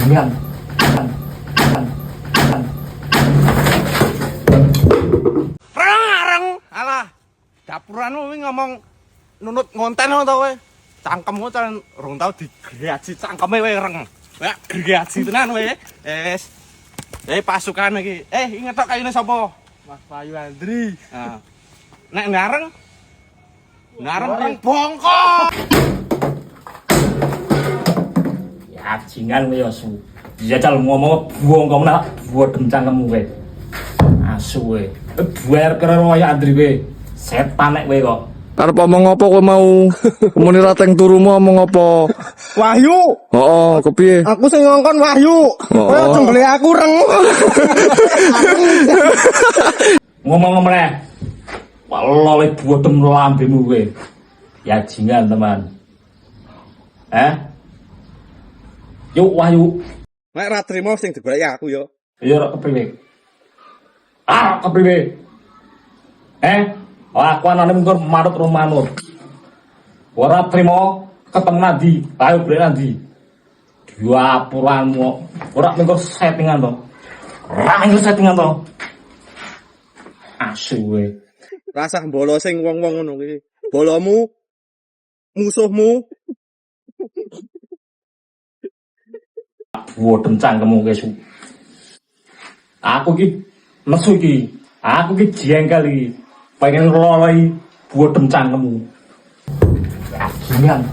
Bajingan. Reng, alah. Dapuranmu kuwi ngomong nunut ngonten to kowe. Cangkemmu can rong tau digraji cangkeme kowe reng. Ya graji tenan kowe. Wis. Pasukan iki. Inget tok kayune sapa? Mas Bayu Andri. Nah. Nek ngareng reng bongkok. Ya jingan kowe ya su. Jajal ngomong bongkok nak bodem cangkemmu kowe. Asu kowe. Buar karo kaya Andri kowe. Setan nek kowe kok. Arep omong apa kowe mau? Muni rateng turumu omong apa? Wahyu. Heeh, kepiye? Aku sing ngongkon Wahyu. Kowe aja nggolek aku reng. Ngomong meneh. Wallah le bodem lambemu kowe. Ya jingan teman. Yuk Wahyu. Nek ra trimo sing digoleki aku yo. Ya ora kepriwe. Kepriwe? Aku anane mung manut rumanut. Ora trimo ketemu nadi, ayo brek nadi. Diapuranmu. Ora mung settingan to. Ora mung settingan to. Asu kowe. Rasah mbolo sing wong-wong ngono kuwi. Bolomu musuhmu. Bodem cangkemmu kowe su. Aku ki nesu iki. Aku ki jengkel iki. Pengen loloi bodem cangkemmu. Ya, gimana?